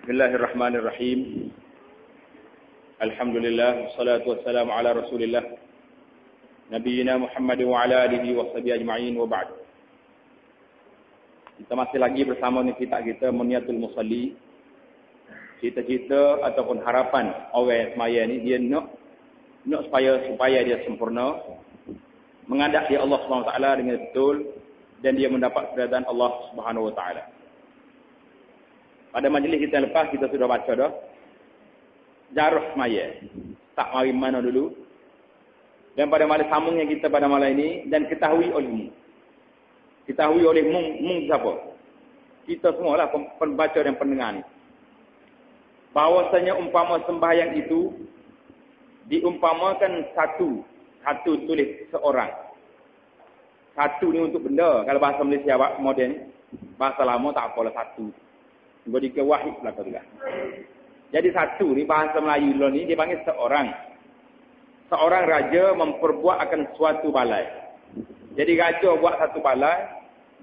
Bismillahirrahmanirrahim. Alhamdulillah, wassalatu wassalamu ala Rasulillah Nabiyina Muhammad wa ala alihi wa sahbihi ajma'in wa ba'd. Kita masih lagi bersama ni kita Muniyatul Musalli. Cita-cita ataupun harapan orang semaya ni dia nak supaya dia sempurna, menghadap dia Allah Subhanahu wa taala dengan betul dan dia mendapat keridaan Allah Subhanahu wa taala. Pada majlis kita lepas kita sudah baca dah jaruh semaya. Tak mari mana dulu. Dan pada malam sambungnya kita pada malam ini dan ketahui olehmu. Ketahui oleh mung siapa? Kita semualah pembaca dan pendengar ni. Bahawasanya umpama sembahyang itu diumpamakan satu tulis seorang. Satu ni untuk benda. Kalau bahasa Malaysia moden, bahasa lama tak apalah satu. Beri ke wahid pula tu lah. Jadi satu ni bahasa Melayu dulu ni dia panggil seorang. Seorang raja memperbuat akan suatu balai. Jadi raja buat satu balai,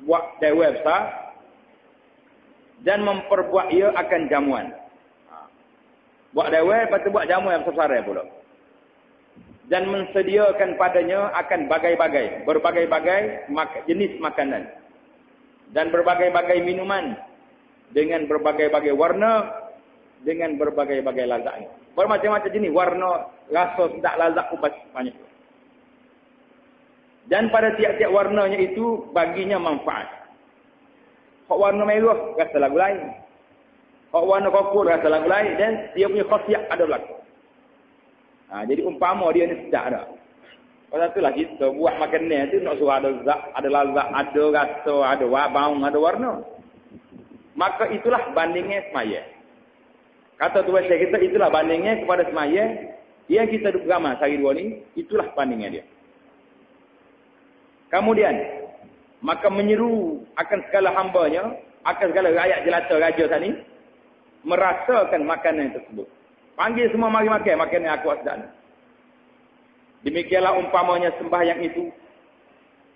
buat dewan besar dan memperbuat ia akan jamuan. Buat dewan lepas tu buat jamuan yang besar pula. Dan mensediakan padanya akan berbagai-bagai jenis makanan dan berbagai-bagai minuman dengan berbagai-bagai warna, dengan berbagai-bagai lazatnya. Bermacam-macam jenis warna, rasa sedap lazat pun banyak. Dan pada tiap-tiap warnanya itu baginya manfaat. Hak warna merah rasa lagu lain. Hak warna koko rasa lagu lain dan dia punya khasiat ada berlaku. Jadi umpama dia ni sedap dah. Pasal itulah kita buat makanan tu nak suruh ada zat, ada lazat, ada rasa, ada bau, ada warna. Maka itulah bandingnya semaya. Kata tuan saya kita itulah bandingnya kepada semaya yang kita duduk ramai sehari dua ni, itulah bandingnya dia. Kemudian, maka menyeru akan segala hambanya, akan segala rakyat jelata raja tadi, merasakan makanan tersebut. Panggil semua mari makan, makanan aku sedang. Demikianlah umpamanya sembahyang itu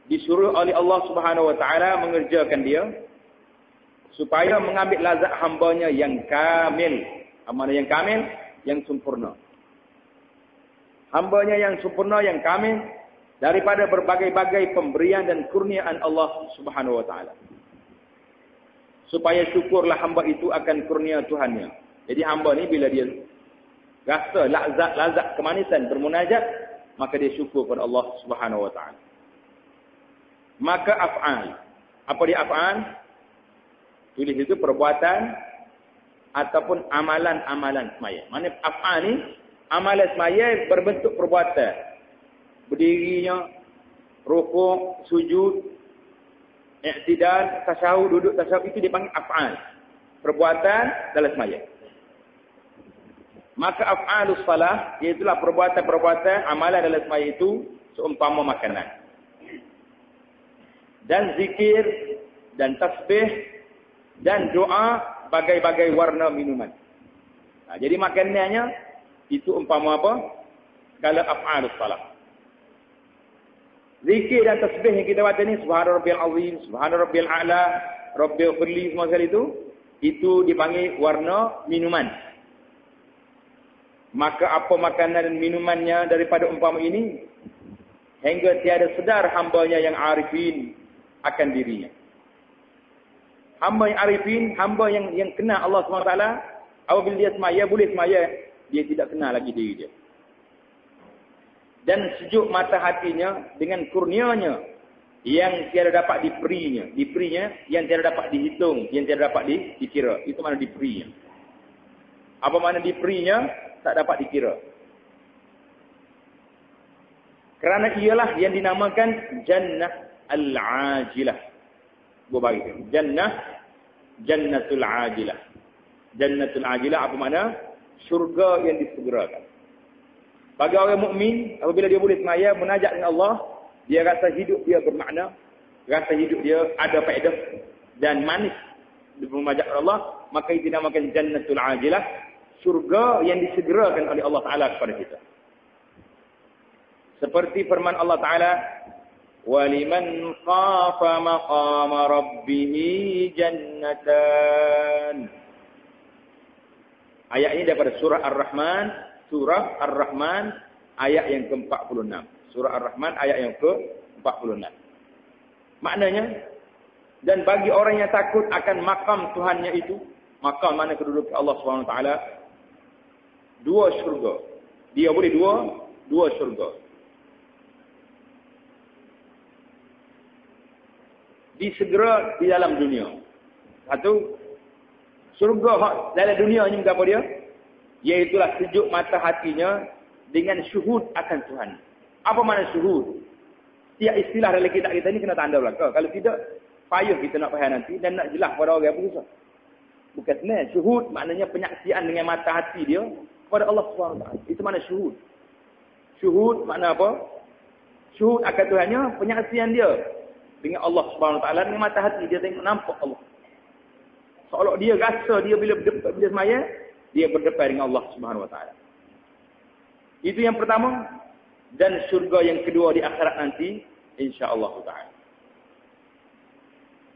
disuruh oleh Allah Subhanahu wa taala mengerjakan dia supaya mengambil lazat hambanya yang kamil. Amanah yang kamil, yang sempurna. Hambanya yang sempurna, yang kamil daripada berbagai-bagai pemberian dan kurniaan Allah Subhanahu wa taala. Supaya syukurlah hamba itu akan kurnia Tuhannya. Jadi hamba ni bila dia rasa lazat kemanisan bermunajat, maka dia syukur kepada Allah Subhanahu wa taala. Maka af'al. Apa dia af'al? Tulis itu perbuatan ataupun amalan-amalan semaya. Mana af'al ni, amalan semaya berbentuk perbuatan. Berdirinya, rukuk, sujud, i'tidal, tasyahud, duduk tasyahud, itu dipanggil af'al. Perbuatan dalam semaya. Maka af'alus salah, iaitulah perbuatan-perbuatan amalan dalam semaya itu seumpama makanan. Dan zikir, dan tasbih, dan doa bagai-bagai warna minuman. Jadi makanannya itu umpama apa? Kalau af'alus salah. Zikir dan tasbih yang kita baca ni subhana rabbiyal azim, subhana rabbiyal a'la, rabbil khulli semua sekali itu dipanggil warna minuman. Maka apa makanan dan minumannya daripada umpama ini hingga tiada sedar hambanya yang arifin akan dirinya. Hamba yang arifin, hamba yang kenal Allah SWT, apabila dia semaya, boleh semaya, dia tidak kenal lagi diri dia. Dan sejuk mata hatinya dengan kurnianya yang tiada dapat diperinya, yang tiada dapat dihitung, yang tiada dapat dikira. Itu mana diperinya. Apa mana diperinya, tak dapat dikira. Kerana ialah yang dinamakan Jannah Al-Ajilah. Gua bagi Jannatul Ajilah. Jannatul Ajilah apa makna? Syurga yang disegerakan. Bagi orang mukmin, apabila dia boleh semaya munajat dengan Allah, dia rasa hidup dia bermakna, rasa hidup dia ada faedah dan manis di munajat Allah, maka itu dinamakan Jannatul Ajilah, syurga yang disegerakan oleh Allah Taala kepada kita. Seperti firman Allah Taala, وَلِمَنْ خَافَ مَقَامَ رَبِّهِ جَنَّتَانِ Ayat ini daripada surah Ar-Rahman ayat yang ke-46. Surah Ar-Rahman ayat yang ke-46. Maknanya, dan bagi orang yang takut akan makam Tuhannya itu, makam mana kedudukan Allah SWT, dua syurga. Dia boleh dua syurga. Disegera di dalam dunia. Satu, syurga dalam dunia ni apa dia? Iaitulah sejuk mata hatinya dengan syuhud akan Tuhan. Apa makna syuhud? Setiap istilah dalam kitab kita ni kena tanda belakang. Kalau tidak, payah kita nak faham nanti dan nak jelas pada orang apa susah. Bukan senang. Syuhud maknanya penyaksian dengan mata hati dia kepada Allah SWT. Itu makna syuhud. Syuhud makna apa? Syuhud akan Tuhannya, penyaksian dia dengan Allah SWT dengan mata hati. Dia tengok nampak Allah. Seolah dia rasa dia bila semaya, dia berdepan dengan Allah SWT. Itu yang pertama. Dan syurga yang kedua di akhirat nanti, insya-Allah taala.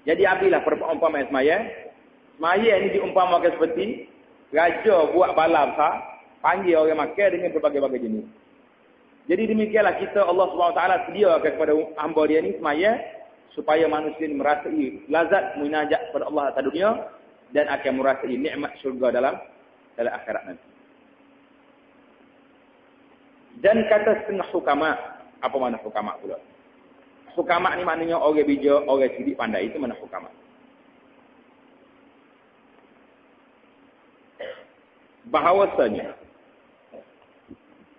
Jadi ambillah perumpamaan semaya. Semaya ini diumpamakan seperti raja buat bala besar, panggil orang makan dengan berbagai-bagai jenis. Jadi demikianlah kita Allah SWT sediakan kepada hamba dia ni semaya supaya manusia ini merasai lazat munajat kepada Allah atas dunia dan akan merasai nikmat syurga dalam akhirat nanti. Dan kata setengah hukama, apa makna hukama pula? Hukama ni maknanya orang bijak, orang cerdik pandai, itu makna hukama. Bahawasanya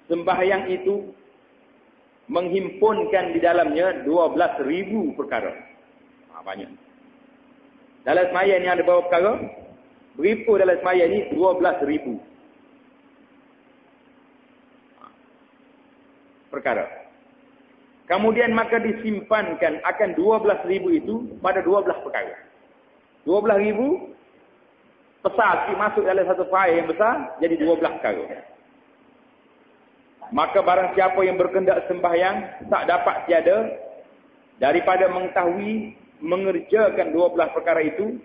sembahyang itu menghimpunkan di dalamnya 12,000 perkara. Banyak. Dalam sembahyang ni ada berapa perkara? Berapa dalam sembahyang ni? 12,000 perkara. Kemudian maka disimpankan akan 12,000 itu pada 12 perkara. 12,000 besar masuk dalam satu file yang besar jadi 12 perkara. Maka barang siapa yang berkendak sembahyang tak dapat tiada daripada mengetahui mengerjakan 12 perkara itu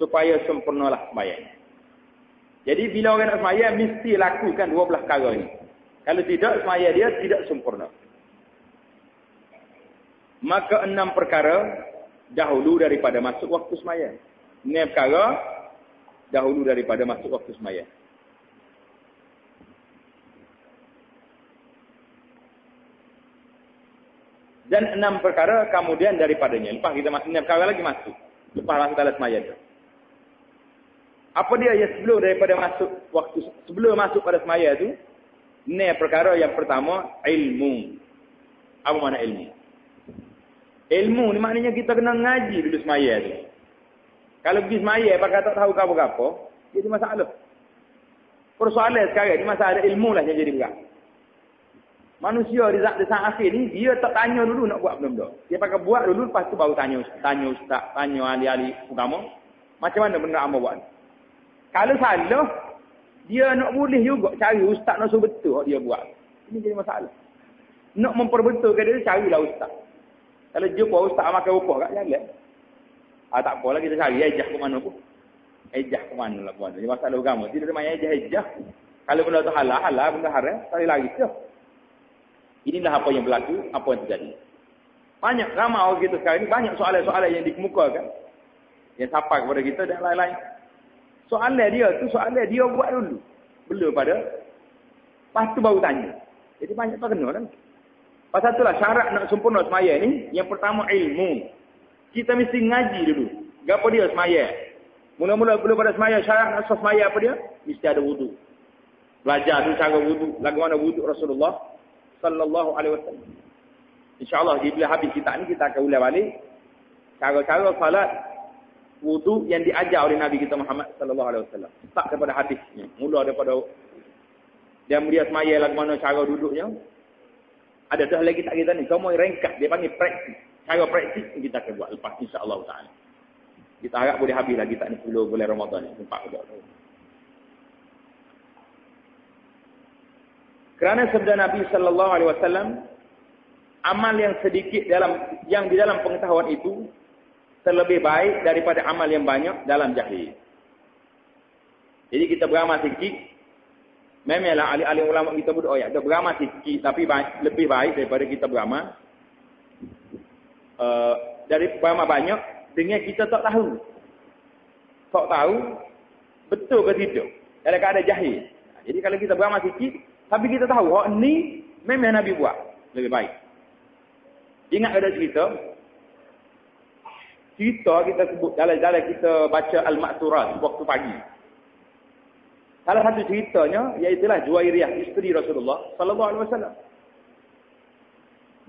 supaya sempurnalah sembahyang. Jadi bila orang nak sembahyang mesti lakukan 12 perkara ini. Kalau tidak, semaya dia tidak sempurna. Maka 6 perkara dahulu daripada masuk waktu semaya. 6 perkara dahulu daripada masuk waktu semaya. Dan 6 perkara kemudian daripadanya. Lepas kita masuk 6 perkara lagi masuk. Lepas masuk dalam semaya itu. Apa dia yang sebelum masuk pada semaya itu? Ini perkara yang pertama, ilmu. Apa makna ilmu? Ilmu ni maknanya kita kena ngaji dulu semaya tu. Kalau pergi semaya, pakai tak tahu apa-apa, jadi masalah. Persoalan sekarang ni masalah ilmu lah yang jadi berat. Manusia di saat akhir ni, dia tak tanya dulu nak buat benda-benda. Dia pakai buat dulu, lepas tu baru tanya ustaz, tanya ahli-ahli agama. Macam mana benda hamba buat? Kalau salah, dia nak boleh juga cari ustaz nak suruh betul dia buat. Ini jadi masalah. Nak memperbetulkan dia, carilah ustaz. Kalau jumpa ustaz makan upah kat jalan. Tak apalah kita cari ejah ke mana pun. Ejah ke mana lah puan. Ini masalah agama. Tidak ada main ejah. Kalau benda tu halal, benda haram, tak lari je. Inilah apa yang berlaku, apa yang terjadi. Banyak ramai orang kita sekarang ini, banyak soalan-soalan yang dikemukakan. Yang sampai kepada kita dan lain-lain. Soalan dia buat dulu. Belum pada. Lepas tu baru tanya. Jadi banyak tak kena kan. Pasal itulah syarat nak sempurna semaya ni. Yang pertama ilmu. Kita mesti ngaji dulu. Apa dia semaya? Mula-mula belum pada semaya, syarat nak semaya apa dia? Mesti ada wudu. Belajar tu cara wudu. Lagu mana wudu Rasulullah sallallahu alaihi wasallam. InsyaAllah bila habis kitab ni kita akan ulang balik. Cara-cara salat wudu yang diajar oleh Nabi kita Muhammad sallallahu alaihi wasallam. Tak daripada hadisnya. Mula daripada dia mulia semaya lagu mana cara duduknya. Ada dah lagi tak kita ni. Semua ringkas. Dia panggil praktis. Cara praktis kita akan buat lepas insya-Allah taala. Kita harap boleh habis lagi tak ni 10 bulan Ramadan ni. Sempat juga. Kerana sabda Nabi sallallahu alaihi wasallam, amal yang sedikit yang di dalam pengetahuan itu terlebih baik daripada amal yang banyak dalam jahil. Jadi kita beramal sikit. Memanglah ahli-ahli ulama kita berdoa kita beramal sikit tapi lebih baik daripada kita beramal dari beramal banyak dengan kita tak tahu. Tak tahu betul ke tidak. Dalam keadaan jahil. Jadi kalau kita beramal sikit tapi kita tahu ni memang Nabi buat lebih baik. Ingat ada cerita kita sebut dalam kita baca Al-Ma'thurat waktu pagi. Salah satu ceritanya iaitulah Juwairiyah, isteri Rasulullah sallallahu alaihi wasallam.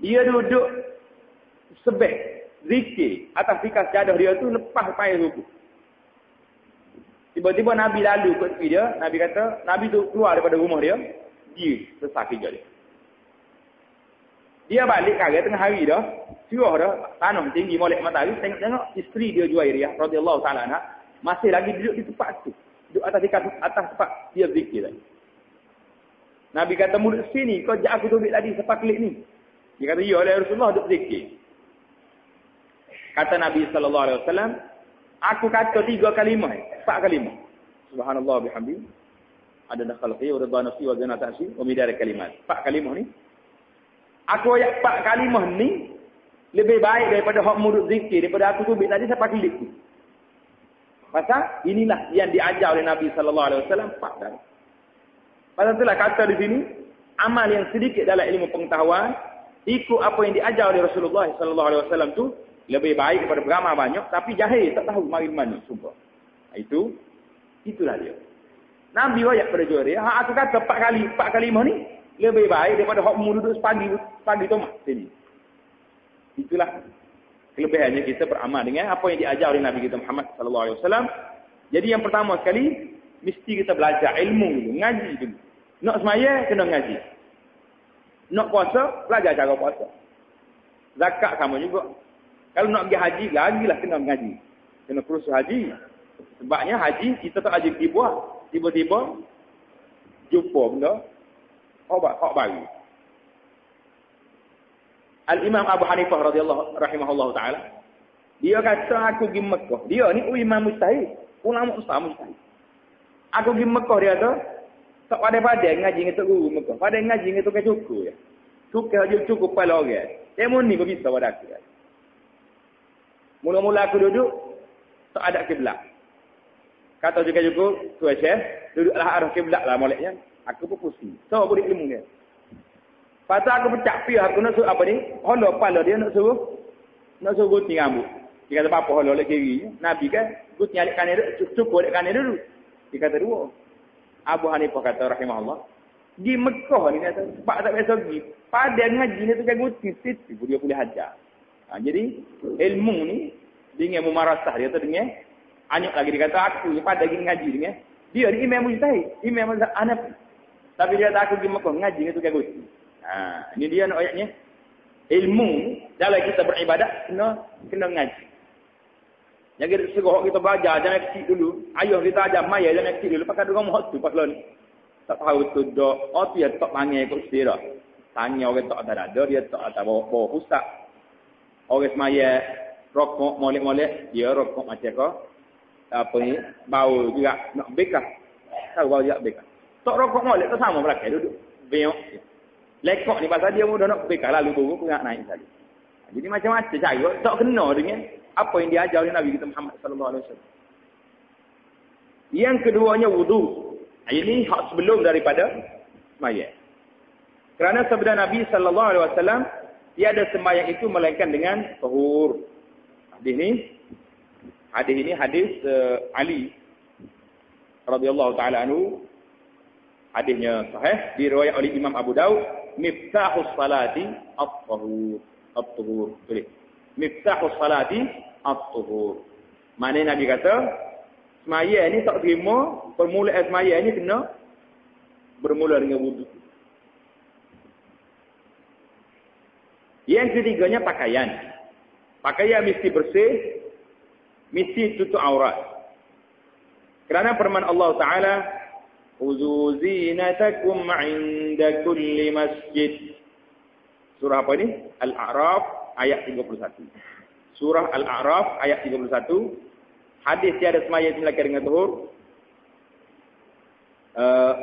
Dia duduk sebeh zikir atas tikas jadah dia tu lepas payah subuh. Tiba-tiba Nabi lalu kat tepi dia, Nabi kata, Nabi tu keluar daripada rumah dia selesai kerja dia. Dia balik kaya tengah hari dah, curah dah, tanam tinggi molek matahari, tengok isteri dia Juwairiyah radhiyallahu taala anha masih lagi duduk di tempat tu. Duduk atas tempat dia zikir tadi. Nabi kata, mulut sini kau jak aku tubik tadi sepakelit ni. Dia kata, ya oleh Rasulullah duduk zikir. Kata Nabi sallallahu alaihi wasallam, aku kata 3 kalimah, 4 kalimah. Subhanallah bihamdi. Ada khalqi wa ridha nafsi wa zinata arshi wa midar kalimat. 4 kalimah ni. Aku ayat 4 kalimah ni lebih baik daripada hak mulut zikir daripada aku tubik tadi sepakelit tu. Pasal inilah yang diajar oleh Nabi sallallahu alaihi wasallam 4 kali. Pasal itulah kata di sini amal yang sedikit dalam ilmu pengetahuan ikut apa yang diajar oleh Rasulullah sallallahu alaihi wasallam tu lebih baik daripada beramal banyak tapi jahil tak tahu mari mana sumpah. Itulah dia. Nabi wayak pada Juwairiyah, aku kata 4 kalimah ni lebih baik daripada hak mu duduk pagi tu sini. Itulah kelebihannya kita beramal dengan apa yang diajar oleh Nabi kita Muhammad sallallahu alaihi wasallam. Jadi yang pertama sekali mesti kita belajar ilmu dulu, ngaji dulu. Nak semaya kena ngaji. Nak puasa, belajar cara puasa. Zakat sama juga. Kalau nak pergi haji, lagilah kena ngaji. Kena kursus haji. Sebabnya haji kita tak haji dibuat. Tiba-tiba jumpa benda hak baru. Al-Imam Abu Hanifah rahimahullah ta'ala. Dia kata aku pergi Mekah. Dia ni imam mujtahid. Ulama besar mujtahid. Aku pergi Mekah dia tu. Tak pada-pada ngaji dengan Tok Guru Mekah. Pada ngaji dengan Tok Cukup ya. Cukup kepala orang. Demo ni kau bisa pada aku. Mula-mula aku duduk. Tak ada kiblat. Kata juga Tuan Syekh. Duduklah arah kiblat lah moleknya. Aku pun pusing. So aku ilmu dia. Pasal aku pecah pi aku nak suruh apa ni? Holo kepala dia nak suruh gunting rambut. Dia kata apa holo lek kiri. Nabi kan gunting alik kanan dia cukup alik kanan dulu. Dia kata dua. Abu Hanifah kata rahimahullah, di Mekah ni kata sebab tak biasa pergi. Pada ngaji ni tu kan gunting situ dia boleh hajar. Jadi ilmu ni dengan memarasah dia tu dengan anyak lagi dia kata aku ni pada pergi ngaji dengan dia ni imam mujtahid, imam Hanafi. Tapi dia tak aku pergi Mekah ngaji ni tu kan gunting. Ini dia nak ayatnya. Ilmu dalam kita beribadat kena ngaji. Jadi segera kita belajar jangan kecil dulu. Ayah kita ajar maya jangan kecil dulu. Pakai orang mohon tu pasal ni. Tak tahu tu dak. Oh tu dia tak panggil kau sira. Tanya orang tak ada dada dia tak ada bawa pusat. Orang semaya rokok molek-molek dia rokok macam kau. Apa ni bau juga nak bekah. Tahu bau juga bekah. Tak rokok molek tu sama belakang duduk. Beok. Lekok ni pasal dia mudah nak bekal lalu baru aku nak naik sekali. Jadi macam-macam cara tak kena dengan apa yang diajar oleh Nabi kita Muhammad sallallahu alaihi wasallam. Yang keduanya wudu. Ini hak sebelum daripada sembahyang. Kerana sabda Nabi sallallahu alaihi wasallam tiada sembahyang itu melainkan dengan tahur. Hadis ini hadis Ali radhiyallahu taala anhu. Hadisnya sahih diriwayat oleh Imam Abu Daud. Miftahus salati at-tuhur. Miftahus salati at-tuhur. Mana Nabi kata semaya ni tak terima, permulaan semaya ni kena bermula dengan wudu. Yang ketiganya pakaian. Pakaian mesti bersih, mesti tutup aurat. Kerana firman Allah Taala, "Khuzu zinatakum 'inda kulli masjid." Surah apa ni? Al-A'raf ayat 31. Surah Al-A'raf ayat 31. Hadis tiada semaya melainkan dengan tuhur.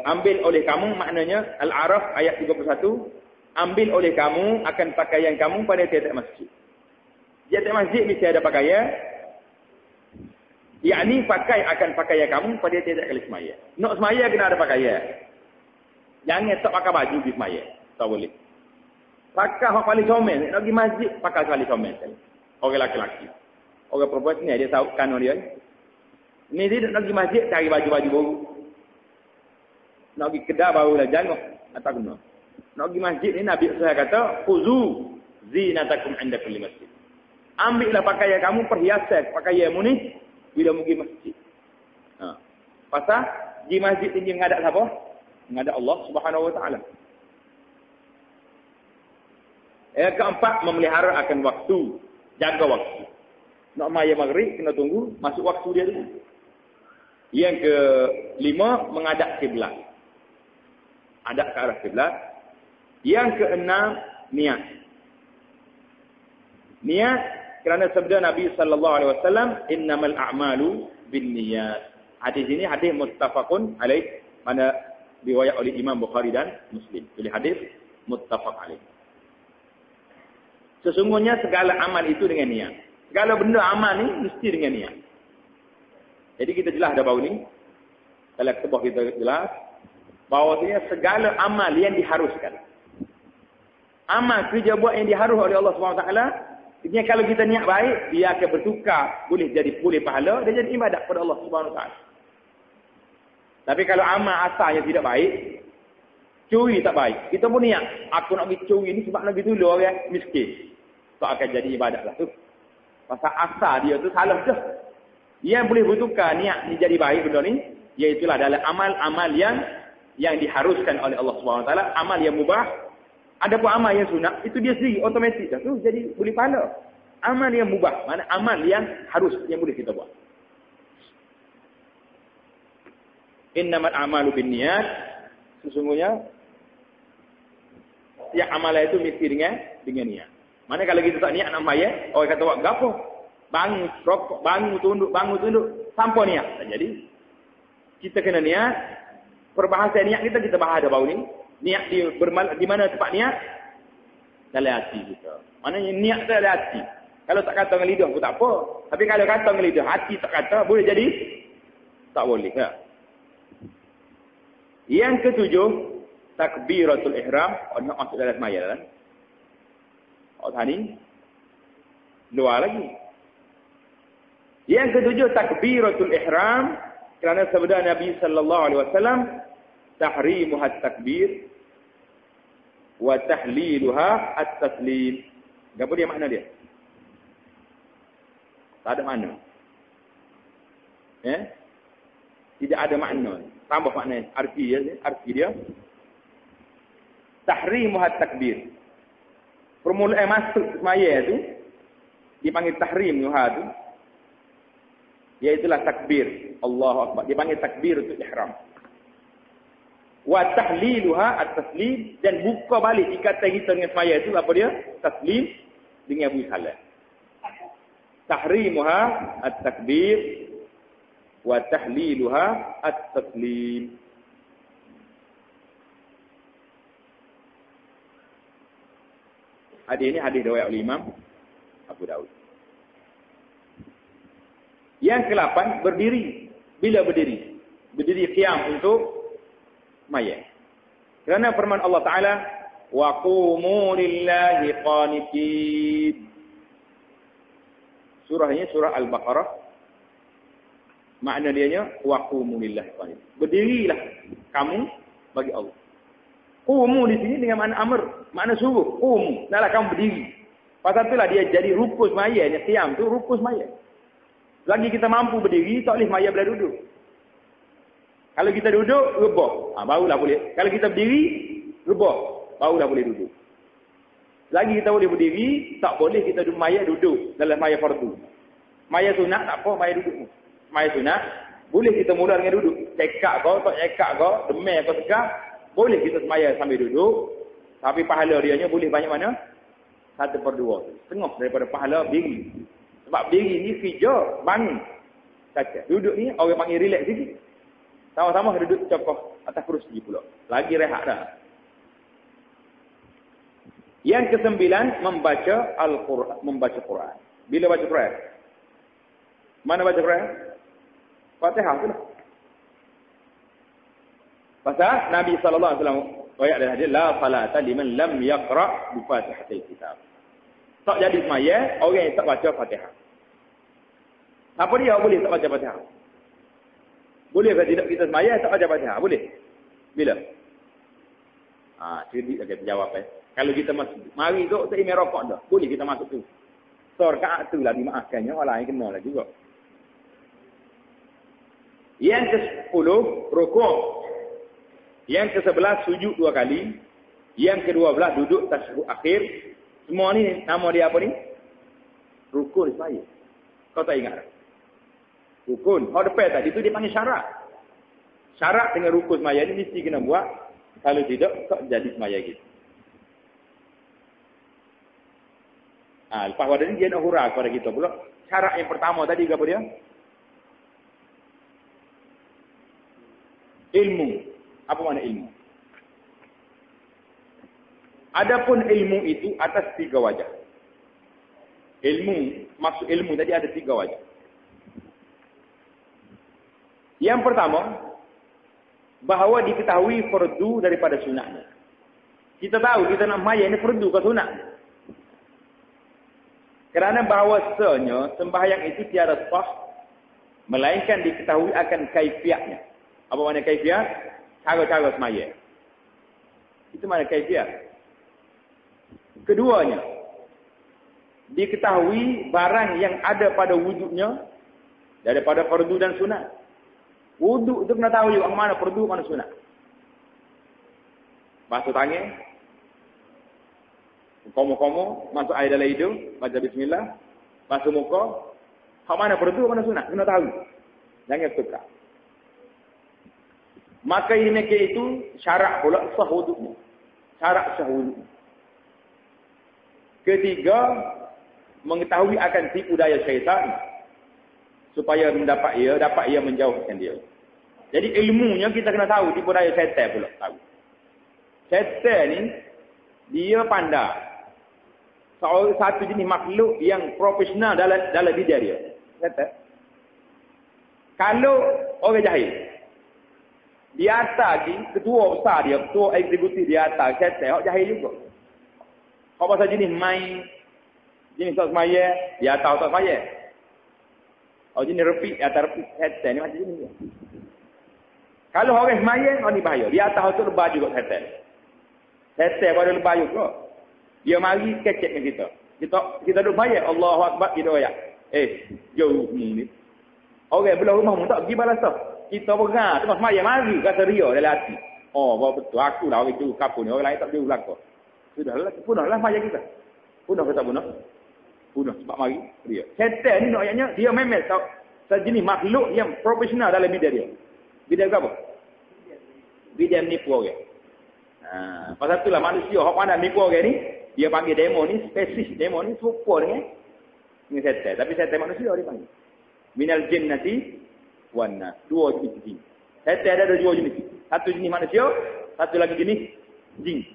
ambil oleh kamu, maknanya Al-A'raf ayat 31, ambil oleh kamu akan pakaian kamu pada tiap-tiap masjid. Tiap-tiap masjid mesti ada pakaian, yakni pakai akan pakaian kamu pada tiap-tiap kali semaya. Nak semaya kena ada pakaian. Jangan tak pakai baju pergi semaya. Tak boleh. Pakai hak paling comel. Nak pergi masjid, pakai sekali comel. Orang lelaki-lelaki. Orang perempuan ni dia tahu kanon dia. Ni dia nak pergi masjid, cari baju-baju baru. Nak pergi kedai barulah jangan. Tak guna. Nak pergi masjid ni Nabi SAW kata, khuzu zinatakum inda kulli masjid. Ambillah pakaian kamu, perhiasan pakaianmu ni bila pergi masjid. Pasal di masjid ini menghadap siapa? Menghadap Allah Subhanahu Wa Taala. Yang keempat, memelihara akan waktu, jaga waktu. Nak maya maghrib kena tunggu masuk waktu dia dulu. Yang kelima, menghadap kiblat. Hadap ke arah kiblat. Yang keenam, niat. Niat kerana sabda Nabi sallallahu alaihi wasallam, innamal a'malu binniyat. Hadis ini hadis muttafaqun alaih, mana riwayat oleh Imam Bukhari dan Muslim. Jadi hadis muttafaq alaih. Sesungguhnya segala amal itu dengan niat. Segala benda amal ni mesti dengan niat. Jadi kita jelas dah baru ni. Dalam kitabah kita jelas bahawasanya segala amal yang diharuskan. Amal kerja buat yang diharus oleh Allah Subhanahu Wa Taala. Jadi kalau kita niat baik, dia akan bertukar, boleh pahala, dia jadi ibadat kepada Allah Subhanahu Wa Taala. Tapi kalau amal asalnya tidak baik, curi tak baik. Kita pun niat, aku nak pergi curi ni sebab nak pergi tolong orang miskin. Tak akan jadi ibadat lah tu. Pasal asal dia tu salah dah. Yang boleh bertukar niat ni jadi baik benda ni, iaitulah dalam amal-amal yang diharuskan oleh Allah Subhanahu Wa Taala, amal yang mubah. Adapun amal yang sunat, itu dia sendiri otomatik dah tu jadi boleh pahala. Amal yang mubah, mana amal yang harus, yang boleh kita buat. Innamal a'malu binniyat. Sesungguhnya setiap amalan itu mesti dengan niat. Mana kalau kita tak niat nak maya, orang kata buat gapo? Bangun rokok, bangun tunduk, tanpa niat. Tak jadi. Kita kena niat. Perbahasan niat kita bahas dah baru ni. Niat di mana tempat niat? Dalam hati kita. Maknanya niat tu dalam hati. Kalau tak kata dengan lidah pun tak apa. Tapi kalau kata dengan lidah, hati tak kata, boleh jadi? Tak boleh. Ya. Yang ketujuh, takbiratul ihram. Nak masuk dalam semaya kan? Tadi luar lagi. Yang ketujuh, takbiratul ihram. Kerana sabda Nabi sallallahu alaihi wasallam, tahrimuha takbir wa tahliluha at-taslim. Apa dia makna dia? Tak ada makna. Tidak ada makna. Tambah makna arti dia. Tahrimuha takbir. Permulaan masuk semaya tu dipanggil tahrimuha tu. Iaitulah takbir. Allahu Akbar. Dipanggil takbir untuk ihram. Wa tahliluha at-taslim, dan buka balik ikatan kita dengan semaya itu apa dia? Taslim dengan salam. Tahrimuha at-takbir wa tahliluha at-taslim. Hadis ini hadis riwayat oleh Imam Abu Daud. Yang ke-8, berdiri. Bila berdiri? Berdiri qiyam untuk maya. Kerana firman Allah Ta'ala, wa qumu lillahi qanitin. Surahnya surah Al-Baqarah. Makna dianya, wa qumu lillahi qanitin. Berdirilah kamu bagi Allah. Qumu di sini dengan makna amr, makna suruh. Qumu, hendaklah kamu berdiri. Pasal itulah dia jadi rukus maya. Qiyam tu rukus maya. Lagi kita mampu berdiri, tak boleh maya bila duduk. Kalau kita duduk, rebah. Barulah boleh. Kalau kita berdiri, rebah. Barulah boleh duduk. Lagi kita boleh berdiri, tak boleh kita maya duduk dalam maya fardu. Maya sunat tak apa, maya duduk. Maya sunat, boleh kita mula dengan duduk. Cekak kau, tak cekak kau, demam kau tegak, boleh kita semaya sambil duduk. Tapi pahala dianya boleh banyak mana? 1/2. Setengah daripada pahala berdiri. Sebab berdiri ni kerja, bangun. Saja. Duduk ni, orang panggil relax sikit. Sama-sama duduk cokoh atas kursi pula. Lagi rehat dah. Yang kesembilan, membaca Al-Quran. Membaca Quran. Bila baca Quran? Mana baca Quran? Fatihah tu lah. Pasal Nabi SAW ayat dan hadis, la salata liman lam yaqra' bi Fatihatil kitab. Tak jadi semaya orang yang tak baca Fatihah. Apa dia boleh tak baca Fatihah? Boleh ke tidak kita semaya tak baca Fatihah? Boleh. Bila? Cerdik aja jawab Kalau kita masuk mari tu tak imam rokok dah. Boleh kita masuk tu. Rakaat tu lah dimaafkannya, orang lain kena lah juga. Yang ke-10 rukuk. Yang ke-11 sujud 2 kali. Yang ke-12 duduk tasyahud akhir. Semua ni nama dia apa ni? Rukun semaya. Kau tak ingat? Rukun. Hal depan tadi tu dia panggil syarat. Syarat dengan rukun semaya ni mesti kena buat. Kalau tidak tak jadi semaya gitu. Lepas pada ni dia nak hurah kepada kita pula. Syarat yang pertama tadi apa dia? Ilmu. Apa makna ilmu? Adapun ilmu itu atas 3 wajah. Ilmu, maksud ilmu tadi ada 3 wajah. Yang pertama, bahawa diketahui fardu daripada sunatnya. Kita tahu kita nak maya ini fardu ke sunat. Kerana bahawasanya sembahyang itu tiada sah, melainkan diketahui akan kaifiatnya. Apa makna kaifiat? Cara-cara semaya. Itu makna kaifiat. Keduanya, diketahui barang yang ada pada wujudnya daripada fardu dan sunat. Wuduk itu kena tahu juga mana fardu mana sunat. Basuh tangan, komo-komo, masuk air dalam hidung, baca bismillah, basuh muka, hak mana fardu mana sunat, kena tahu. Jangan tukar. Maka ini itu syarat pula sah wuduknya. Syarat sah wuduknya. Ketiga, mengetahui akan tipu daya syaitan supaya dapat ia menjauhkan dia. Jadi ilmunya kita kena tahu tipu daya syaitan pula tahu. Syaitan ni dia pandai. Satu jenis makhluk yang profesional dalam bidang dia. Syaitan. Kalau orang jahil di atas ni, ketua besar dia, ketua eksekutif di atas, syaitan, orang jahil juga. Kalau pasal jenis main, jenis tak semaya, di atas tak semaya. Kalau jenis repit, di atas repit, syaitan ni macam jenis dia. Kalau orang semaya, orang ni bahaya. Di atas tu lebah juga syaitan. Syaitan pada lebah juga. Dia mari kecek dengan kita. Kita duduk semaya, Allahu Akbar, kita ayat. Jauh ni. Orang belah rumah pun tak pergi balas tak. Kita berang, tengah semaya, mari kata ria dalam hati. Betul, aku lah orang itu kapun ni. Orang lain tak boleh belakang. Sudahlah, punahlah semaya kita. Punah ke tak punah? Punah, sebab mari ria. Syaitan ni ayatnya, dia memang sejenis makhluk yang profesional dalam bidang dia. Bidang apa? Bidang menipu orang. Pasal itulah manusia, orang pandai menipu orang ni, dia panggil demo ni, spesies demo ni, serupa dengan syaitan. Tapi syaitan manusia dia panggil. Minal jinnati wan nas. 2 jenis jin. Syaitan ada 2 jenis. Satu jenis manusia, satu lagi jenis jin.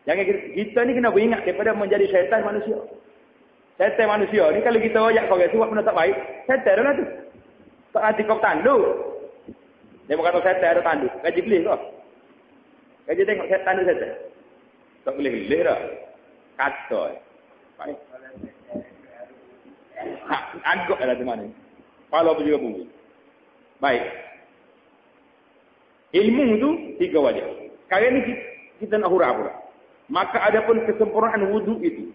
Jangan kita ni kena beringat daripada menjadi syaitan manusia. Syaitan manusia ni kalau kita royak kau orang tu buat benda tak baik, syaitan dah lah tu. Tak nanti kau tanduk. Dia berkata syaitan ada tanduk. Gaji beli kau. Gaji tengok syaitan tanduk syaitan. Tak boleh dah. Kata. Baik. Agak lah tu mana. Kepala pun juga bunyi. Baik. Ilmu tu 3 wajah. Sekarang ni kita nak hurah pula. Maka adapun kesempurnaan wuduk itu.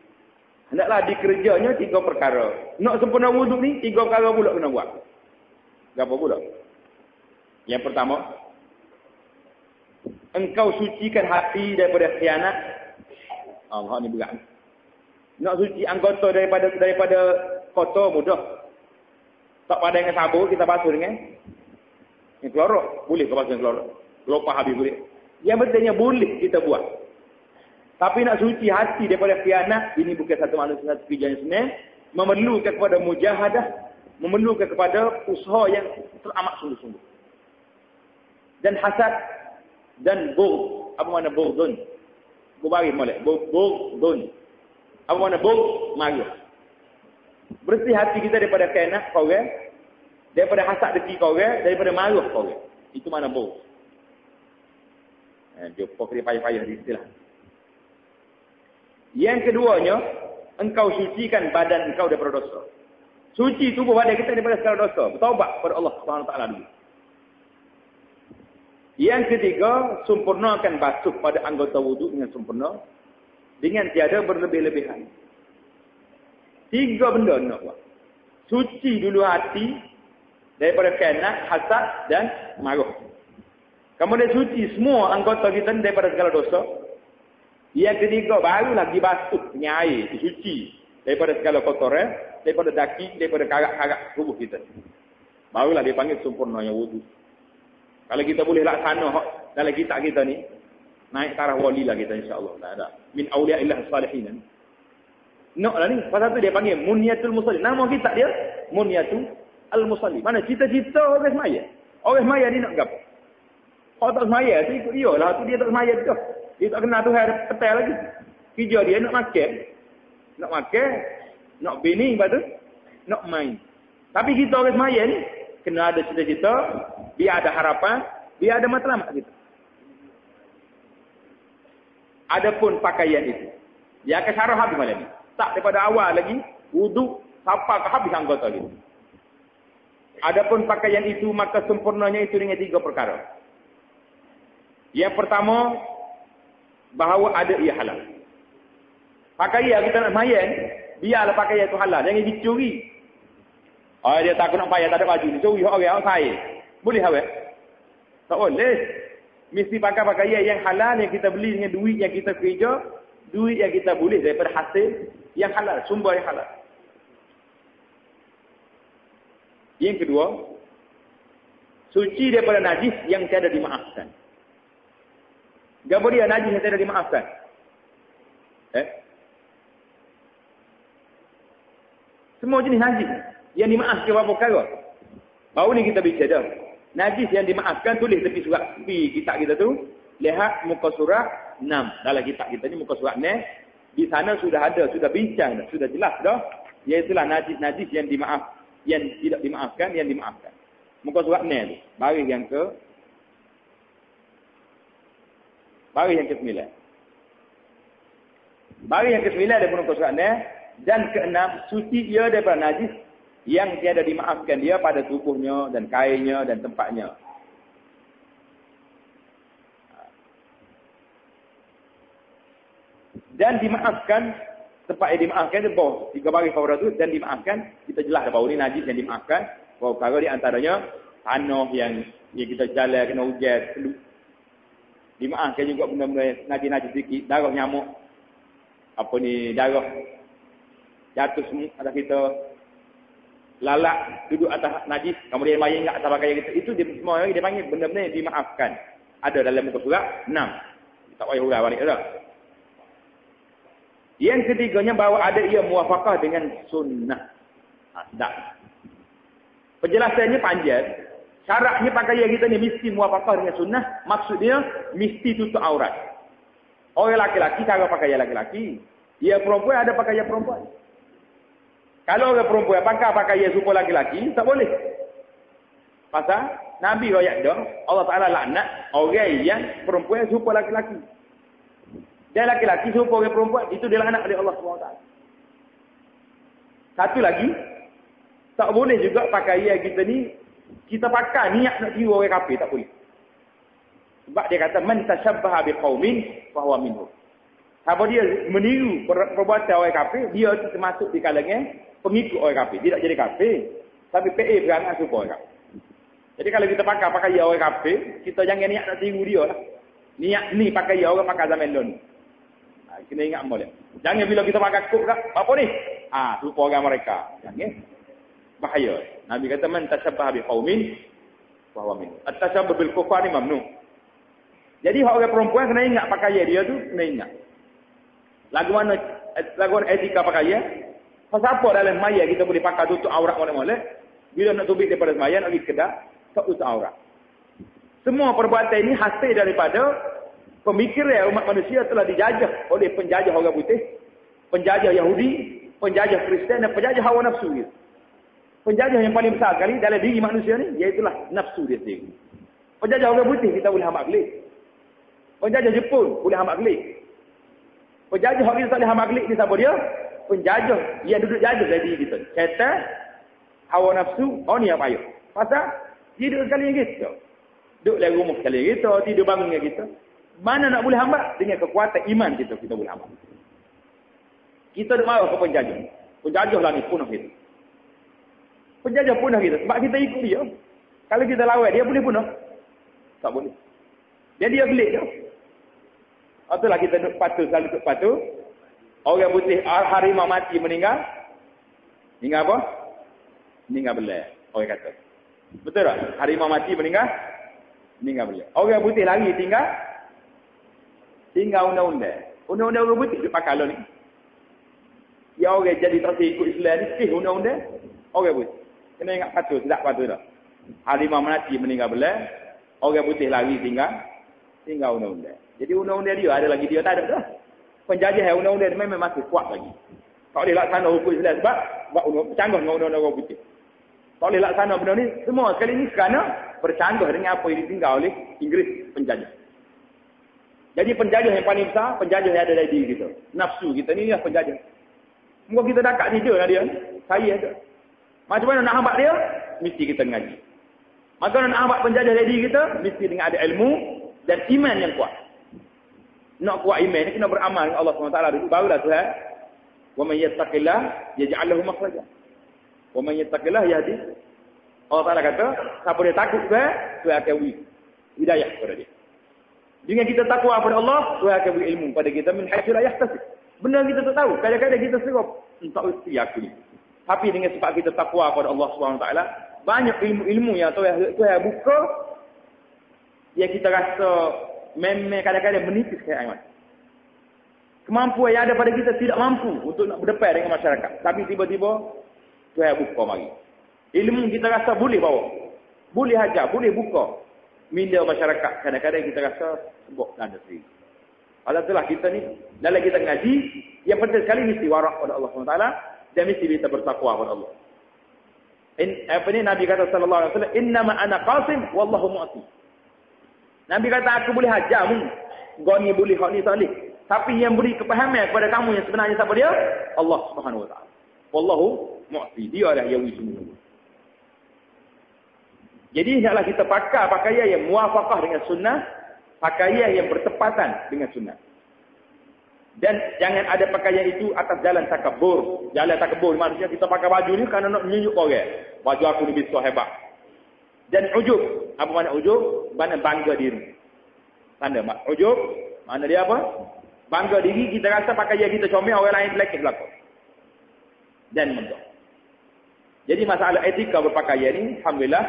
Hendaklah dikerjanya 3 perkara. Nak sempurna wuduk ni 3 perkara pula kena buat. Apa pula? Yang pertama. Engkau sucikan hati daripada khianat. Allah ni berat. Nak suci anggota daripada kotor mudah. Tak pada dengan sabun kita basuh dengan klorok. Boleh ke basuh dengan klorok? Kelopah habis boleh. Yang pentingnya boleh kita buat. Tapi nak suci hati daripada khianat, ini bukan satu manusia satu kerja yang senang. Memerlukan kepada mujahadah, memerlukan kepada usaha yang teramat sungguh-sungguh. dan hasad dan bughd. Apa makna bughdun? Kubari molek. Bughdun. Apa makna bughd? Marah. Bersih hati kita daripada kena kau daripada hasad deki kau daripada marah kau. Itu mana bughd. Jumpa kena payah-payah di istilah. Yang keduanya, engkau sucikan badan engkau daripada dosa. Suci tubuh badan kita daripada segala dosa. Bertaubat kepada Allah SWT dulu. Yang ketiga, sempurnakan basuh pada anggota wuduk dengan sempurna. Dengan tiada berlebih-lebihan. 3 benda nak buat. Suci dulu hati daripada kanat, hasad dan marah. Kemudian suci semua anggota kita daripada segala dosa. Yang ketiga, baru lagi basuh dengan air. Suci daripada segala kotoran, daripada daki, daripada karak-karak tubuh kita. Barulah dia panggil sempurnanya wudu. Kalau kita boleh laksana dalam kitab kita ni, naik taraf wali lah kita insya-Allah. Tak ada. Min awliya'illah salihin. Naklah ni, pasal tu dia panggil Munyatul Musalli. Nama kitab dia Munyatul Al-Musalli. Mana cita-cita orang semaya. Orang semaya ni nak gapo? Kalau tak semaya tu ikut dia lah. Tu dia tak semaya tu. Dia tak kenal Tuhan petai lagi. Kerja dia nak makan. Nak makan, nak bini, lepas tu nak main. Tapi kita orang semaya ni kena ada cita-cita, biar ada harapan, biar ada matlamat kita. Adapun pakaian itu, dia akan syarah habis malam ni. Tak daripada awal lagi, wuduk sampai ke habis anggota kita. Adapun pakaian itu, maka sempurnanya itu dengan 3 perkara. Yang pertama, bahawa ada ia halal. Pakaian kita nak mayan, biarlah pakaian itu halal. Jangan dicuri. Oh, dia takut nak payah, tak ada baju. Curi orang saya. Boleh awak? Tak boleh. Mesti pakai pakaian yang halal, yang kita beli dengan duit yang kita kerja, duit yang kita boleh daripada hasil yang halal, sumber yang halal. Yang kedua, suci daripada najis yang tiada dimaafkan. Gapo dia najis yang tiada dimaafkan? Semua jenis najis yang dimaafkan berapa perkara. Baru ni kita bicara dah. Najis yang dimaafkan tulis tepi surat tepi kitab kita tu. Lihat muka surat 6. Dalam kitab kita ni muka surat 6. Di sana sudah ada, sudah bincang dah, sudah jelas dah. Iaitulah najis-najis yang yang tidak dimaafkan, yang dimaafkan. Muka surat 6 tu. Baris yang ke-9. Baris yang ke-9 daripada muka surat 6. Dan ke-6, suci ia daripada najis yang tiada dimaafkan dia pada tubuhnya dan kainnya dan tempatnya. Dan dimaafkan, tempat yang dimaafkan itu bawah 3 baris bawah tu, dan dimaafkan, kita jelas dah bahawa ini najis yang dimaafkan. Bahawa perkara di antaranya tanah yang kita jalan kena hujan, dimaafkan juga benda-benda najis-najis sedikit, darah nyamuk, darah jatuh semua atas kita, lalak duduk atas najis, kemudian mayang ingat atas pakaian kita. Itu dia semua dia panggil benda-benda yang dimaafkan. Ada dalam muka surat 6. Tak payah hurah balik dah. Yang ketiganya, bahawa ada ia muwafaqah dengan sunnah. Tak. Penjelasannya panjang. Syaratnya pakaian kita ni mesti muwafaqah dengan sunnah. Maksudnya mesti tutup aurat. Orang laki-laki cara pakaian laki-laki. Dia perempuan ada pakaian perempuan. Kalau orang perempuan pakaian serupa laki-laki, tak boleh. Pasal Nabi royak dah, Allah Ta'ala laknat orang yang perempuan serupa laki-laki. Dia laki-laki serupa orang perempuan, itu dia laknat oleh Allah SWT. Satu lagi, tak boleh juga pakaian kita ni, kita pakai niat nak tiru orang kafir, tak boleh. Sebab dia kata, man tashabbaha biqaumin fahuwa minhum. Siapa dia meniru perbuatan orang kafir, dia itu termasuk di kalangan pengikut orang kafir. Tidak jadi kafir, tapi PA berangan serupa orang kafir. Jadi kalau kita pakai orang kafir, kita jangan niat nak tiru dia lah. Niat ni pakai orang pakai zaman dulu. Kena ingat boleh. Jangan bila kita pakai kop tak, apa ni? Serupa orang mereka. Jangan. Bahaya. Nabi kata, man tashabbaha biqaumin fahuwa minhum. At-tashabbuh bil kufar ni mamnu. Jadi orang perempuan kena ingat pakaian dia tu, kena ingat. Lagu mana etika pakaian? Pasal apa dalam maya kita boleh pakai tutup aurat molek-molek? Bila nak tubik daripada sembahyang, nak pergi kedai, tak tutup aurat. Semua perbuatan ini hasil daripada pemikiran umat manusia telah dijajah oleh penjajah orang putih, penjajah Yahudi, penjajah Kristian dan penjajah hawa nafsu dia. Penjajah yang paling besar sekali dalam diri manusia ni, iaitulah nafsu dia sendiri. Penjajah orang putih kita boleh hamba gelik. Penjajah Jepun boleh hamba gelik. Penjajah orang tak boleh hamba gelik ni siapa dia? Penjajah yang duduk jajah dari diri kita. Syaitan, hawa nafsu, ni yang payah. Pasal dia duduk sekali dengan kita. Duduk dalam rumah sekali dengan kita, tidur bangun dengan kita. Mana nak boleh hamba? Dengan kekuatan iman kita boleh hamba. Kita duduk marah ke penjajah. Penjajah lah ni punah kita. Penjajah punah kita. Sebab kita ikut dia. Kalau kita lawan dia, boleh punah? Tak boleh. Dia gelik dia. Itulah kita duduk patuh, selalu duduk patuh. Orang putih, harimau mati meninggal. Meninggal apa? Meninggal belah. Orang kata. Betul tak? Harimau mati meninggal. Meninggal belah. Orang putih lari tinggal undang-undang. Undang-undang orang putih pakai lah ni. Ya orang jadi tak ikut Islam ni, undang-undang. Orang putih. Kena ingat patuh, tidak patuh dah. Harimau mati meninggal belah. Orang putih lari tinggal undang-undang. Jadi undang-undang dia ada lagi, dia tak ada dah. Penjajah undang-undang dia memang masih kuat lagi. Tak boleh laksana hukum Islam sebab bercanggah dengan undang-undang orang putih. Tak boleh laksana benda ni. Semua sekali ni kerana bercanggah dengan apa yang ditinggal oleh Inggeris penjajah. Jadi penjajah yang paling besar, penjajah yang ada dalam diri kita. Nafsu kita ni lah penjajah. Mungkin kita dekat tidur dengan dia. Saya ada. Macam mana nak hambat dia? Mesti kita ngaji. Maka nak hambat penjajah dalam diri kita, mesti dengan ada ilmu dan iman yang kuat. Nak kuat iman ni kena beramal dengan Allah SWT dulu. Barulah Tuhan. وَمَنْ يَتَّقِ اللَّهَ يَجْعَلْ لَهُ مَخْرَجًا وَمَنْ يَتَّقِ اللَّهَ يَهْدِهِ. Allah Ta'ala kata, siapa dia takut Tuhan, Tuhan akan beri hidayah kepada dia. Dengan kita takwa kepada Allah, Tuhan akan beri ilmu kepada kita min haitsu la yahtasib. Benda kita tak tahu. Kadang-kadang kita serap, tak mesti aku ni. Tapi dengan sebab kita takwa kepada Allah SWT, banyak ilmu-ilmu yang Tuhan buka, yang kita rasa memang kadang-kadang menipis kehairan. Kemampuan yang ada pada kita tidak mampu untuk nak berdepan dengan masyarakat. Tapi tiba-tiba, Tuhan buka mari. Ilmu kita rasa boleh bawa. Boleh ajar, boleh buka. Minda masyarakat. Kadang-kadang kita rasa sebab nada sendiri. Alhamdulillah kita ni, dalam kita ngaji, yang penting sekali mesti warak pada Allah SWT dan mesti kita bertakwa pada Allah. Nabi kata sallallahu alaihi wasallam, "Innama ana qasim wallahu mu'ti." Nabi kata aku boleh hajarmu. Kau ni boleh, kau ni tak boleh. Tapi yang beri kepahaman kepada kamu yang sebenarnya siapa dia? Allah Subhanahu wa taala. Wallahu mu'ti. Dia lah yang wujud. Jadi hendaklah kita pakai pakaian yang muafaqah dengan sunnah, pakaian yang bertepatan dengan sunnah. Dan jangan ada pakaian itu atas jalan takabur. Jalan takabur maksudnya kita pakai baju ni kerana nak menunjuk orang. Baju aku ni besar hebat. Dan ujub. Apa makna ujub? Mana bangga diri. Tanda mak ujub. Mana dia apa? Bangga diri, kita rasa pakaian kita comel, orang lain belakang belakang. Dan mentok. Jadi masalah etika berpakaian ni, alhamdulillah,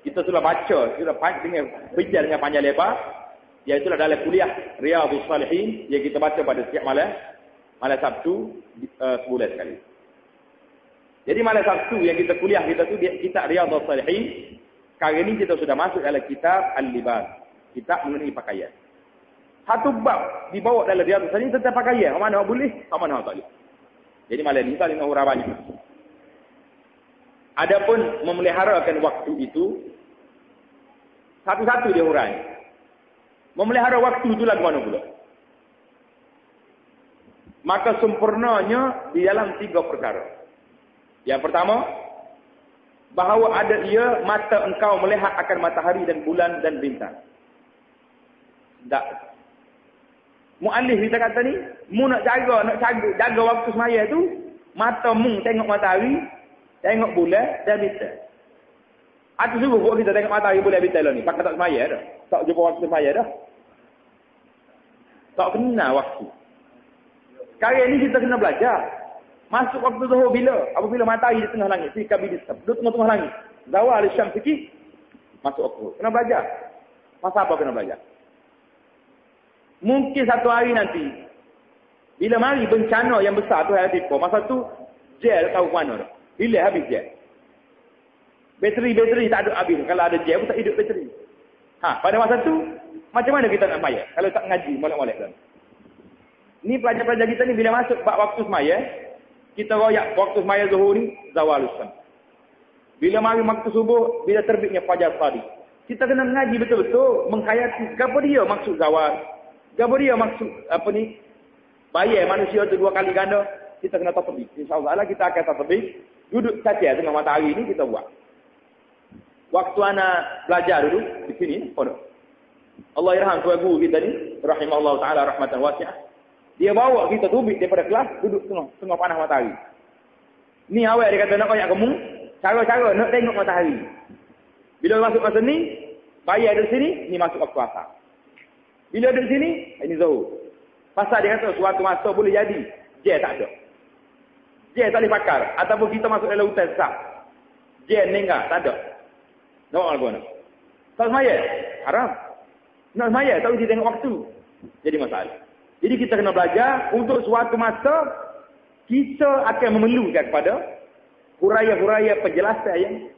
kita sudah baca, sudah bincang dengan panjang lebar, iaitulah dalam kuliah Riyadhus Salihin yang kita baca pada setiap malam Sabtu sebulan sekali. Jadi malam Sabtu yang kita kuliah kita tu kitab Riyadhus Salihin. Kali ini kita sudah masuk dalam kitab Al-Libas, kitab mengenai pakaian. Satu bab dibawa dalam Riyadhus Salihin tentang pakaian. Mana boleh, mana tak boleh. Jadi malam ni tak lima huruf banyak. Adapun memeliharakan waktu itu satu-satu dia hurai. Memelihara waktu itu lagu mana pula? Maka sempurnanya di dalam 3 perkara. Yang pertama, bahawa ada ia mata engkau melihat akan matahari dan bulan dan bintang. Tak. Muallif kita kata ni, mu nak jaga waktu semaya tu, mata mu tengok matahari, tengok bulan dan bintang. Atau suruh buat kita tengok matahari bulan bintang ni, pakai tak semaya dah. Tak jumpa waktu semaya dah. Tak kena waktu. Sekarang ni kita kena belajar. Masuk waktu zuhur bila? Apabila matahari di tengah langit. Fi kabidis. Duduk tengah-tengah langit. Zawal al-syam sikit. Masuk waktu. Kena belajar. Masa apa kena belajar? Mungkin satu hari nanti. Bila mari bencana yang besar tu hari tipu. Masa tu, gel tahu mana dah. Bila habis gel? Bateri tak ada habis. Kalau ada gel pun tak hidup bateri. Pada masa tu, macam mana kita nak semaya? Kalau tak ngaji, molek-molek kan. Ni pelajar-pelajar kita ni bila masuk waktu semaya, kita royak waktu semaya zuhur ni, zawalus syams. Bila mari waktu subuh, bila terbitnya fajar tadi. Kita kena mengaji betul-betul, menghayati apa dia maksud zawal. Apa dia maksud bayar manusia tu 2 kali ganda. Kita kena tatbik. InsyaAllah kita akan tatbik. Duduk saja tengah matahari ni kita buat. Waktu anak belajar dulu di sini, Allah irham tuan guru kita ni, rahimahullah taala rahmatan wasi'ah. Dia bawa kita tubik daripada kelas duduk tengah panas matahari. Ni awal dia kata nak koyak kamu, cara-cara nak tengok matahari. Bila masuk masa ni, bayar dari sini, ni masuk waktu asar. Bila dari sini, ini zuhur. Pasal dia kata suatu masa boleh jadi, je tak ada. Je tak boleh pakar. Ataupun kita masuk dalam hutan sesat. Je meninggal, tak ada. Nak buat apa? Tak semaya? Haram. Nak semaya, tak boleh tengok waktu. Jadi masalah. Jadi kita kena belajar untuk suatu masa, kita akan memerlukan kepada huraya-huraya penjelasan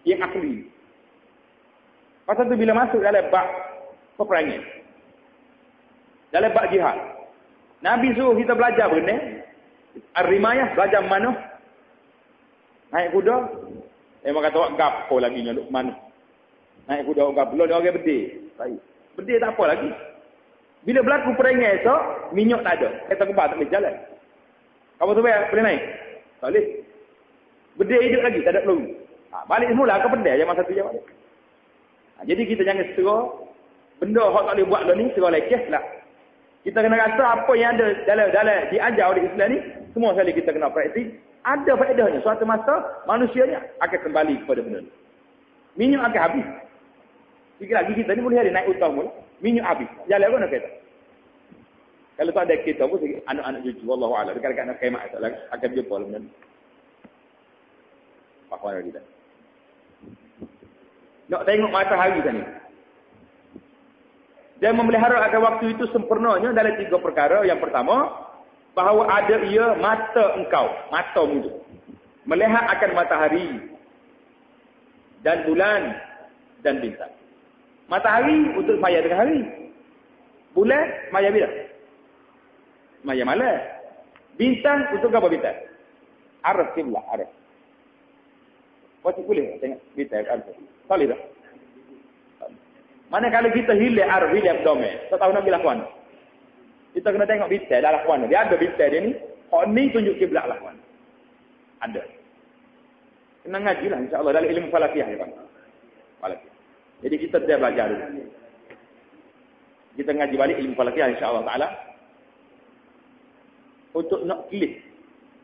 yang asli. Pasal tu bila masuk dalam bab peperangan, dalam bab jihad, Nabi suruh kita belajar benda ar-rimayah, belajar mana naik kuda. Memang kata awak gapo lagi nak mana naik kuda awak gapo, dia orang berdeh. Berdeh tak apa lagi. Bila berlaku perangan esok, minyak tak ada, kereta kebal tak boleh jalan. Kamu tu boleh naik? Tak boleh. Berdeh hidup lagi, tak ada peluru. Balik semula ke pedai je masa tu je balik. Jadi kita jangan setera benda hak tak boleh buat dah ni setera leceh lah. Kita kena rasa apa yang ada dalam diajar oleh Islam ni, semua sekali kita kena praktik. Ada faedahnya. Suatu masa manusia ni akan kembali kepada benda ni. Minyak akan habis. Sikit lagi kita ni boleh ada naik utang pula. Minyak habis. Jalan apa nak kata? Kalau tak ada kita pun anak-anak cucu wallahu a'lam. Dekat-dekat nak kiamat akan jumpa lah benda ni. Pak Wan kita. Nak tengok matahari tadi. Dan memelihara agar waktu itu sempurnanya dalam 3 perkara. Yang pertama, bahawa ada ia mata engkau, matamu itu, melihat akan matahari dan bulan dan bintang. Matahari untuk semaya tengah hari. Bulan semaya bila? Semaya malam. Bintang untuk apa bintang? Araf kiblat, araf. Pasti boleh tengok bintang araf. Boleh tak? Mana kalau kita hilang araf, hilang abdomen, tak tahu nak bila lakuan. Kita kena tengok bintang dah lakuan. Dia ada bintang dia ni, hak ni tunjuk kiblat lakuan. Ada. Kena ngajilah insya-Allah dalam ilmu falakiyah ya, Pak. Falakiyah. Jadi kita dah belajar dulu. Kita ngaji balik ilmu falakiyah insya-Allah taala. Untuk nak klik.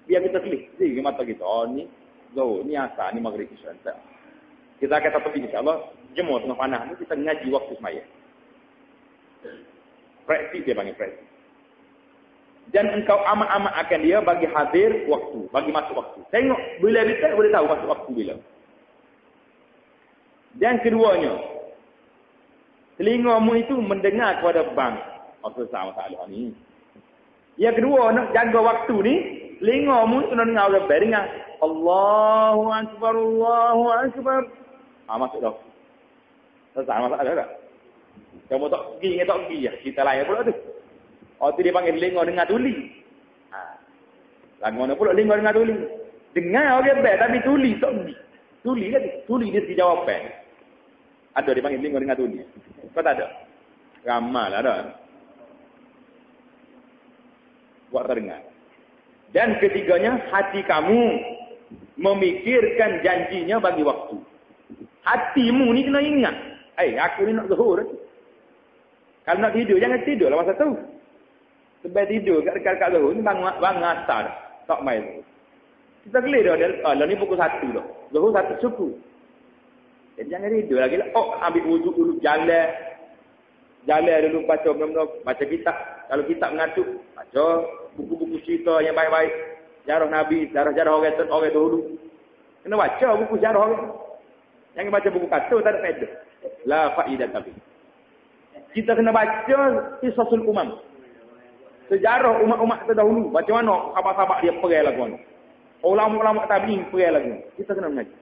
Biar kita klik di mata kita. Oh ni zuhur, ni asar, ni maghrib, isya. Kita akan tetap insya-Allah jemur tengah panas ni kita ngaji waktu semaya. Praktik dia panggil praktik. Dan engkau amat-amat akan dia bagi hadir waktu, bagi masuk waktu. Tengok bila kita boleh tahu masuk waktu bila. Dan keduanya, telingamu itu mendengar kepada bang. Maksudnya masalah ni. Yang kedua, nak jaga waktu ni, telingamu itu nak dengar orang beringat. Allahu Akbar, Allahu Akbar. Masuk dah. Selesai masalah tak? Kamu tak pergi ya. Kita lain pula tu. Oh tu dia panggil telinga dengar tuli. Lagu mana pula telinga dengar tuli? Dengar orang baik tapi tuli tak pergi. Tuli kan? Tuli dia segi jawapan. Ada dia panggil telinga dengar tuli. Kau tak ada? Ramal ada. Buat terdengar. Dan ketiganya, hati kamu memikirkan janjinya bagi waktu. Hatimu ni kena ingat. Aku ni nak zuhur. Kalau nak tidur, jangan tidur lah masa tu. Sebab tidur kat zuhur ni bang asar. Tak main tu. Kita clear dah. Lah ni pukul 1 dah. Zuhur 1 suku. Jadi jangan tidur lagi lah. Ambil wuduk dulu. Jalan dulu baca benda-benda. Baca kitab. Kalau kitab mengatuk, baca buku-buku cerita yang baik-baik. Jarah Nabi, jarah orang dahulu. Kena baca buku jarah orang. Jangan baca buku kasut, tak ada faedah. La faedah tapi. Kita kena baca Qisasul Umam. Sejarah umat-umat terdahulu. Macam mana sahabat-sahabat dia perai lagu ni. Ulama-ulama tabi'in perai lagu ni. Kita kena mengaji.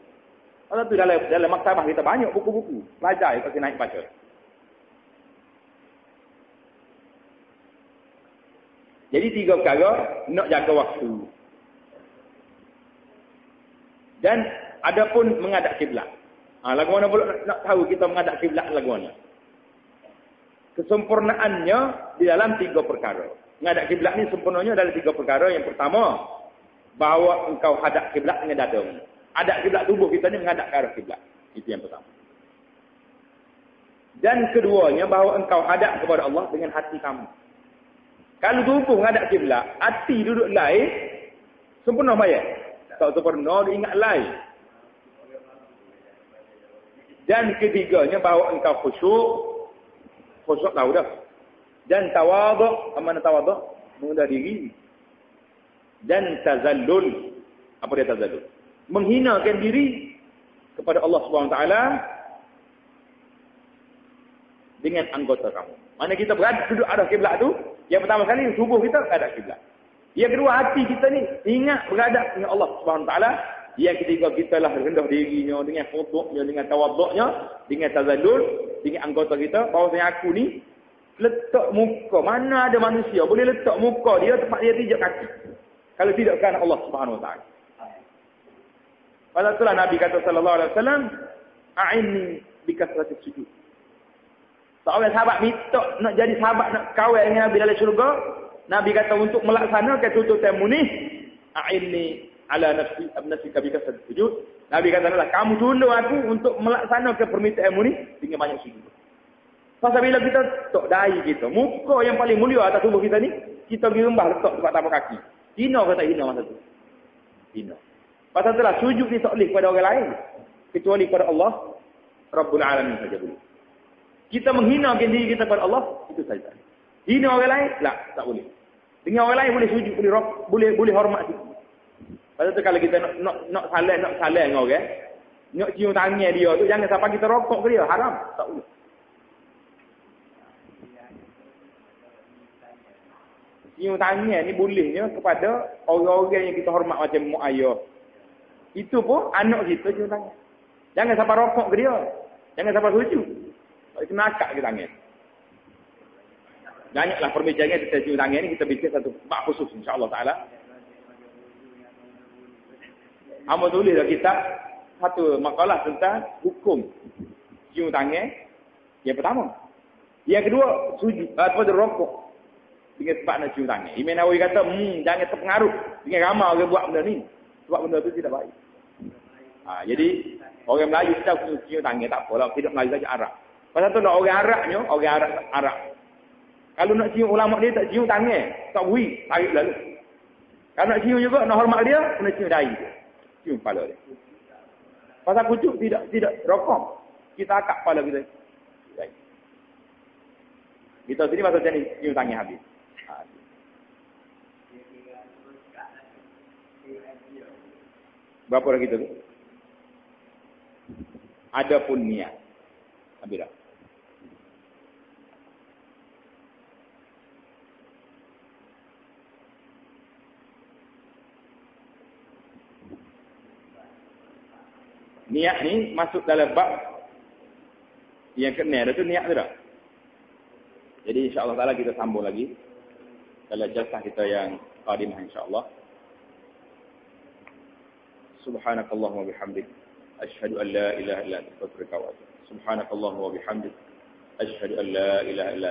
Kalau tu dalam maktabah kita banyak buku-buku. Pelajar kita naik baca. Jadi 3 perkara nak jaga waktu. Dan adapun menghadap kiblat. Lagu mana pula nak tahu kita menghadap kiblat lagu mana? Kesempurnaannya di dalam 3 perkara. Menghadap kiblat ni sempurnanya dalam 3 perkara. Yang pertama, bahawa engkau hadap kiblat dengan dadamu. Hadap kiblat tubuh kita ni menghadap ke arah kiblat. Itu yang pertama. Dan keduanya, bahawa engkau hadap kepada Allah dengan hati kamu. Kalau tubuh menghadap kiblat, hati duduk lain, sempurna bayar. Tak sempurna, ingat lain. Dan ketiganya, bahawa engkau khusyuk tahu dah. Dan tawaduk, mana tawaduk? Mengundah diri. Dan tazallul. Apa dia tazallul? Menghinakan diri kepada Allah SWT dengan anggota kamu. Mana kita berada duduk arah kiblat tu, yang pertama sekali tubuh kita berada kiblat. Yang kedua, hati kita ni ingat berada dengan Allah SWT. Yang ketiga, kita lah rendah dirinya dengan khusyuknya, dengan tawaduknya, dengan tazallul, dengan anggota kita. Bahawasanya aku ni letak muka. Mana ada manusia boleh letak muka dia tempat dia pijak kaki. Kalau tidak kerana Allah Subhanahu Wa Taala. Pada itulah Nabi kata sallallahu alaihi wasallam, "A'inni bikasratis sujud." Seorang sahabat minta nak jadi sahabat, nak kawin dengan Nabi dalam syurga. Nabi kata untuk melaksanakan tuntutan ni, "A'inni ala nafsika bikasratis sujud." Nabi kata, kamu tolong aku untuk melaksanakan permintaan ni dengan banyak sujud. Pasal bila kita tok dai kita, muka yang paling mulia atas tubuh kita ni, kita pergi rembah letak tempat tapak kaki. Hina ke tak hina masa tu? Hina. Pasal itulah sujud ni tak boleh kepada orang lain. Kecuali kepada Allah Rabbul Alamin saja boleh. Kita menghinakan diri kita kepada Allah, itu saja. Hina orang lain, tak boleh. Dengan orang lain boleh sujud, boleh hormat. Pasal tu kalau kita nak salah dengan orang, nak cium tangan dia tu, jangan sampai kita rokok ke dia, haram. Tak boleh. Cium tangan ni bolehnya kepada orang-orang yang kita hormat macam mak ayah. Itu pun anak kita cium tangan. Jangan sampai rokok ke dia. Jangan sampai sujud. Tak kena akak ke tangan. Banyaklah perbincangan kita cium tangan ni, kita bincang satu bab khusus insya-Allah taala. Hamba tulis dalam kitab satu makalah tentang hukum cium tangan. Yang pertama. Yang kedua, sujud atau rokok. Dengan sebab nak cium tangan. Imam Nawawi kata, jangan terpengaruh dengan ramai orang buat benda ni. Sebab benda tu tidak baik. Jadi, orang Melayu kita cium tangan, tak apalah. Tidak Melayu saja Arab. Pasal tu orang Arabnya, orang Arab. Kalau nak cium ulama dia, tak cium tangan. Tak beri, tarik lalu. Kalau nak cium juga, nak hormat dia, kena cium dahi dia. Cium kepala dia. Pasal kucuk, tidak rokok. Kita akak kepala kita. Kita sini masa macam ni, cium tangan habis. Berapa orang kita tu? Adapun niat. Habis dah. Niat ni masuk dalam bab yang kena tu niat tu dah. Jadi insya-Allah taala kita sambung lagi dalam jalsah kita yang qadimah insya-Allah. Subhanakallahumma bihamdik asyhadu an la ilaha illa anta astaghfiruka wa atubu ilaik. Subhanakallahumma wa bihamdik asyhadu an la ilaha illa